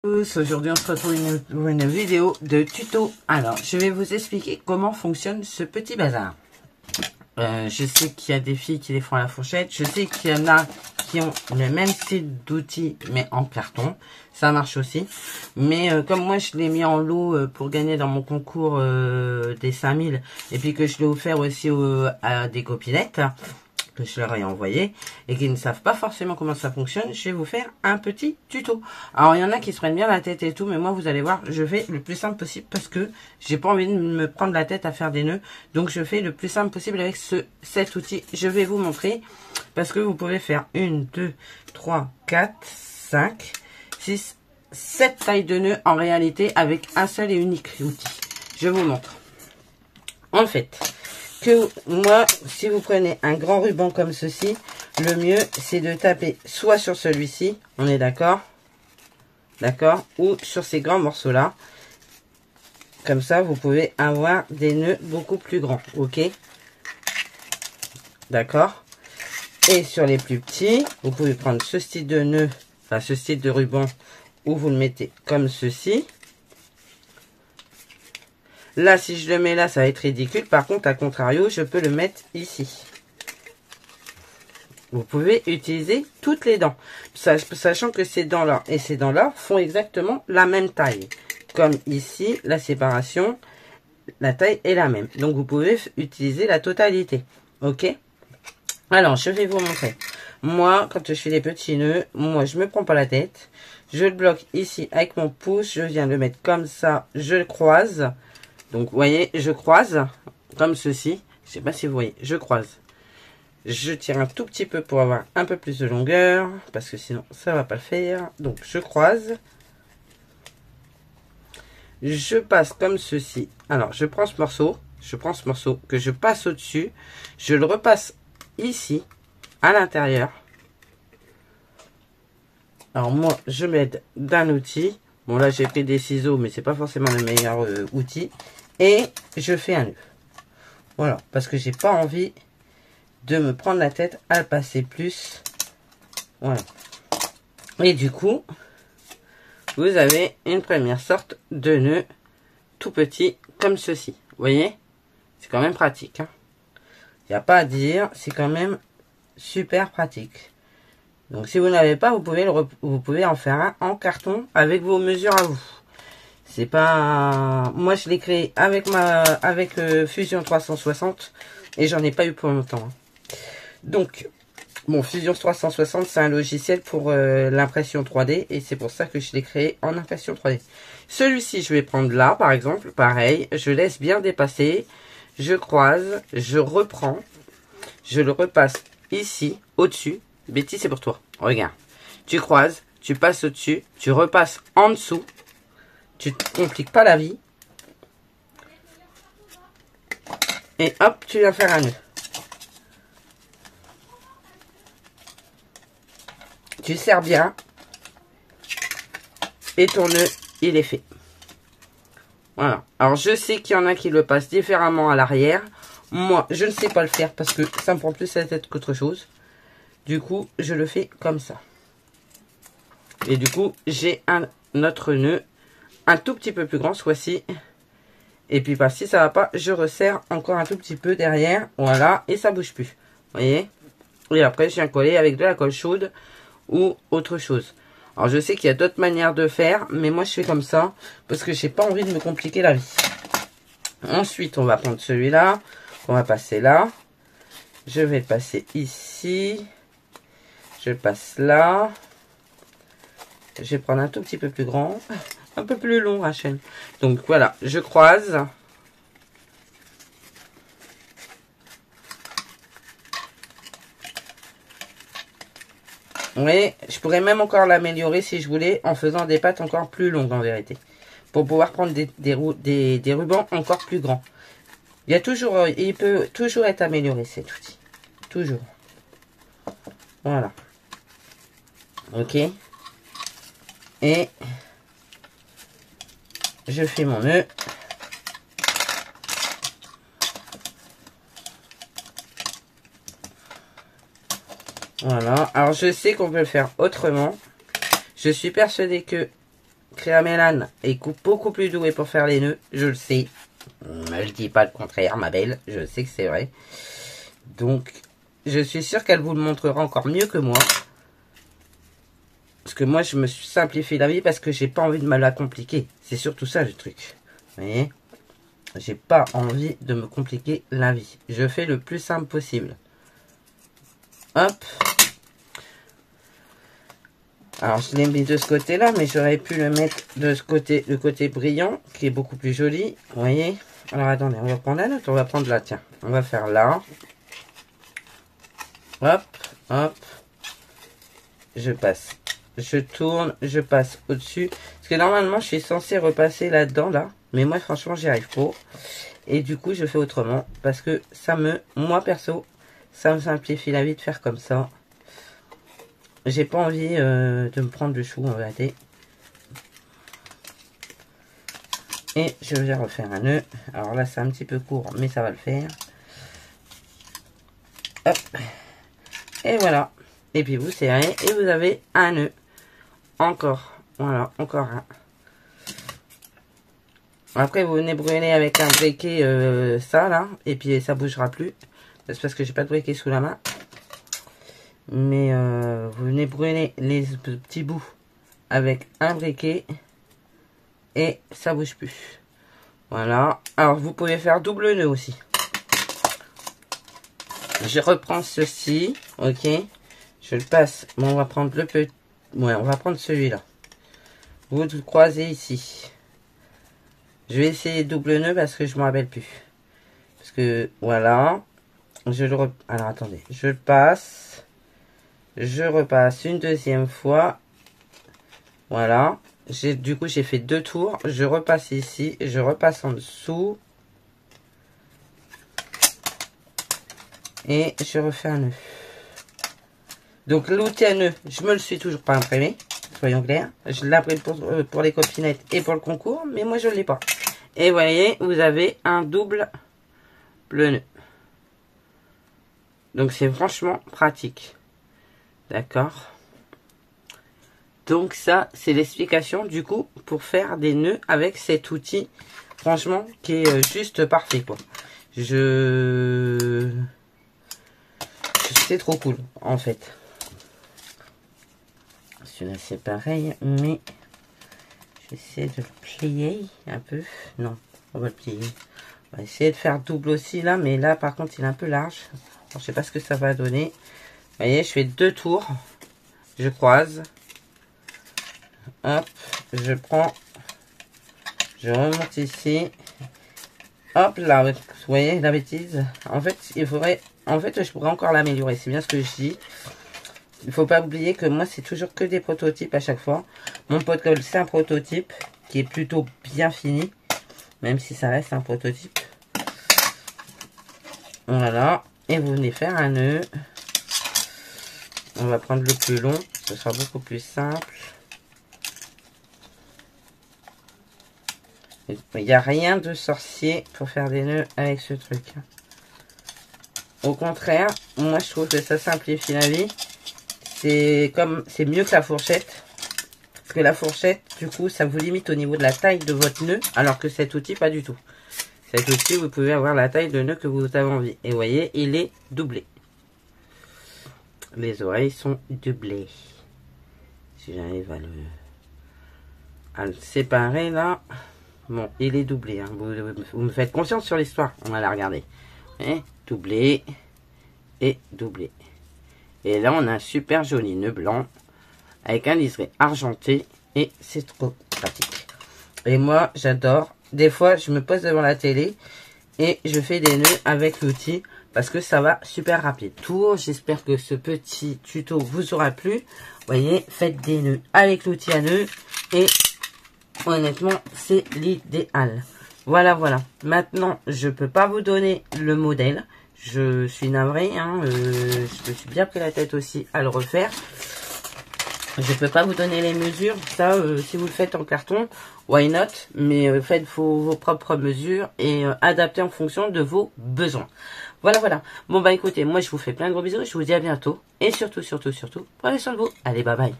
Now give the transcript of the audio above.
Aujourd'hui on se retrouve pour une vidéo de tuto. Alors je vais vous expliquer comment fonctionne ce petit bazar. Je sais qu'il y a des filles qui les font à la fourchette. Je sais qu'il y en a qui ont le même style d'outils mais en carton. Ça marche aussi. Mais comme moi je l'ai mis en lot pour gagner dans mon concours des 5000 et puis que je l'ai offert aussi à des copinettes que je leur ai envoyé et qui ne savent pas forcément comment ça fonctionne, je vais vous faire un petit tuto. Alors il y en a qui se prennent bien la tête et tout, mais moi vous allez voir, je fais le plus simple possible parce que j'ai pas envie de me prendre la tête à faire des nœuds. Donc je fais le plus simple possible avec cet outil. Je vais vous montrer parce que vous pouvez faire 1, 2, 3, 4, 5, 6, 7 tailles de nœuds en réalité avec un seul et unique outil. Je vous montre. En fait, que moi, si vous prenez un grand ruban comme ceci, le mieux c'est de taper soit sur celui-ci, on est d'accord, ou sur ces grands morceaux là. Comme ça, vous pouvez avoir des nœuds beaucoup plus grands, ok, d'accord. Et sur les plus petits, vous pouvez prendre ce style de nœud, enfin ce style de ruban, où vous le mettez comme ceci. Là, si je le mets là, ça va être ridicule. Par contre, à contrario, je peux le mettre ici. Vous pouvez utiliser toutes les dents. Sachant que ces dents-là et ces dents-là font exactement la même taille. Comme ici, la séparation, la taille est la même. Donc, vous pouvez utiliser la totalité. Ok? Alors, je vais vous montrer. Moi, quand je fais des petits nœuds, moi, je me prends pas la tête. Je le bloque ici avec mon pouce. Je viens le mettre comme ça. Je le croise. Donc, vous voyez, je croise comme ceci. Je sais pas si vous voyez, je croise. Je tire un tout petit peu pour avoir un peu plus de longueur, parce que sinon, ça va pas le faire. Donc, je croise. Je passe comme ceci. Alors, je prends ce morceau que je passe au-dessus. Je le repasse ici, à l'intérieur. Alors, moi, je m'aide d'un outil. Bon, là, j'ai pris des ciseaux, mais c'est pas forcément le meilleur outil. Et je fais un nœud. Voilà, parce que j'ai pas envie de me prendre la tête à le passer plus. Voilà. Et du coup, vous avez une première sorte de nœud tout petit comme ceci. Vous voyez? C'est quand même pratique. Il n'y a pas à dire, c'est quand même super pratique. Donc si vous n'avez pas, vous pouvez en faire un en carton avec vos mesures à vous. C'est pas, moi je l'ai créé avec Fusion 360 et j'en ai pas eu pour longtemps. Donc bon, Fusion 360 c'est un logiciel pour l'impression 3D et c'est pour ça que je l'ai créé en impression 3D. Celui-ci je vais prendre là par exemple, pareil, je laisse bien dépasser, je croise, je reprends, je le repasse ici au-dessus. Betty, c'est pour toi. Regarde, tu croises, tu passes au-dessus, tu repasses en dessous. Tu te compliques pas la vie. Et hop, tu viens faire un nœud. Tu serres bien. Et ton nœud, il est fait. Voilà. Alors, je sais qu'il y en a qui le passent différemment à l'arrière. Moi, je ne sais pas le faire parce que ça me prend plus la tête qu'autre chose. Du coup, je le fais comme ça. Et du coup, j'ai un autre nœud un tout petit peu plus grand, ce fois-ci. Et puis, bah, si ça va pas, je resserre encore un tout petit peu derrière. Voilà, et ça bouge plus. Vous voyez? Et après, je viens coller avec de la colle chaude ou autre chose. Alors, je sais qu'il y a d'autres manières de faire, mais moi, je fais comme ça parce que j'ai pas envie de me compliquer la vie. Ensuite, on va prendre celui-là. On va passer là. Je vais le passer ici. Je le passe là. Je vais prendre un tout petit peu plus grand. Un peu plus long, Rachel. Donc voilà, je croise. Oui, je pourrais même encore l'améliorer si je voulais en faisant des pattes encore plus longues en vérité. Pour pouvoir prendre des rubans encore plus grands. Il peut toujours être amélioré cet outil. Toujours. Voilà. Ok. Et je fais mon nœud. Voilà. Alors, je sais qu'on peut le faire autrement. Je suis persuadée que Créa-Mélane est beaucoup plus douée pour faire les nœuds, je le sais. Ne le dis pas le contraire, ma belle, je sais que c'est vrai. Donc, je suis sûre qu'elle vous le montrera encore mieux que moi. Parce que moi, je me suis simplifié la vie parce que j'ai pas envie de me la compliquer. C'est surtout ça le truc. Vous voyez? J'ai pas envie de me compliquer la vie. Je fais le plus simple possible. Hop. Alors, je l'ai mis de ce côté-là, mais j'aurais pu le mettre de ce côté, le côté brillant, qui est beaucoup plus joli. Vous voyez? Alors, attendez, on va prendre la note, on va prendre là, tiens. On va faire là. Hop, hop. Je passe. Je tourne, je passe au-dessus. Parce que normalement, je suis censé repasser là-dedans, là. Mais moi, franchement, j'y arrive pas. Et du coup, je fais autrement. Parce que ça me, moi, perso, ça me simplifie la vie de faire comme ça. J'ai pas envie de me prendre le chou en vérité. Et je vais refaire un nœud. Alors là, c'est un petit peu court, mais ça va le faire. Hop. Et voilà. Et puis vous serrez et vous avez un nœud. Encore. Voilà, encore un. Après, vous venez brûler avec un briquet, ça là. Et puis ça bougera plus. C'est parce que j'ai pas de briquet sous la main. Mais vous venez brûler les petits bouts avec un briquet et ça bouge plus. Voilà. Alors vous pouvez faire double nœud aussi. Je reprends ceci, ok. Je le passe. Bon, on va prendre le petit. Ouais, on va prendre celui-là. Vous le croisez ici. Je vais essayer double nœud parce que je me rappelle plus. Parce que voilà. Alors attendez, je le passe. Je repasse une deuxième fois. Voilà. Du coup, j'ai fait 2 tours. Je repasse ici. Je repasse en dessous. Et je refais un nœud. Donc, l'outil à nœud, je me le suis toujours pas imprimé. Soyons clairs. Je l'ai imprimé pour les copinettes et pour le concours. Mais moi, je ne l'ai pas. Et vous voyez, vous avez un double nœud. Donc, c'est franchement pratique. D'accord. Donc ça, c'est l'explication du coup pour faire des nœuds avec cet outil. Franchement, qui est juste parfait quoi. C'est trop cool en fait. Celui-là c'est pareil, mais j'essaie de le plier un peu. Non, on va le plier. On va essayer de faire double aussi là, mais là par contre il est un peu large. Alors, je sais pas ce que ça va donner. Vous voyez, je fais 2 tours. Je croise. Hop, je prends. Je remonte ici. Hop là, vous voyez la bêtise. En fait, il faudrait. En fait, je pourrais encore l'améliorer. C'est bien ce que je dis. Il faut pas oublier que moi, c'est toujours que des prototypes à chaque fois. Mon protocole, c'est un prototype qui est plutôt bien fini. Même si ça reste un prototype. Voilà. Et vous venez faire un nœud. On va prendre le plus long. Ce sera beaucoup plus simple. Il n'y a rien de sorcier pour faire des nœuds avec ce truc. Au contraire, moi je trouve que ça simplifie la vie. C'est mieux que la fourchette. Parce que la fourchette, du coup, ça vous limite au niveau de la taille de votre nœud. Alors que cet outil, pas du tout. Cet outil, vous pouvez avoir la taille de nœud que vous avez envie. Et vous voyez, il est doublé. Les oreilles sont doublées. Si j'arrive à le séparer là. Bon, il est doublé. Hein. Vous me faites confiance sur l'histoire. On va la regarder. Et doublé. Et doublé. Et là, on a un super joli nœud blanc. Avec un liseré argenté. Et c'est trop pratique. Et moi, j'adore. Des fois, je me pose devant la télé. Et je fais des nœuds avec l'outil. Parce que ça va super rapide. J'espère que ce petit tuto vous aura plu. Vous voyez, faites des nœuds avec l'outil à nœuds. Et honnêtement, c'est l'idéal. Voilà, voilà. Maintenant, je peux pas vous donner le modèle. Je suis navrée. Hein, je me suis bien pris la tête aussi à le refaire. Je peux pas vous donner les mesures. Ça, si vous le faites en carton, why not? Mais faites vos propres mesures et adaptez en fonction de vos besoins. Voilà, voilà. Bon, bah écoutez, moi je vous fais plein de gros bisous. Je vous dis à bientôt. Et surtout, surtout, surtout, prenez soin de vous. Allez, bye bye.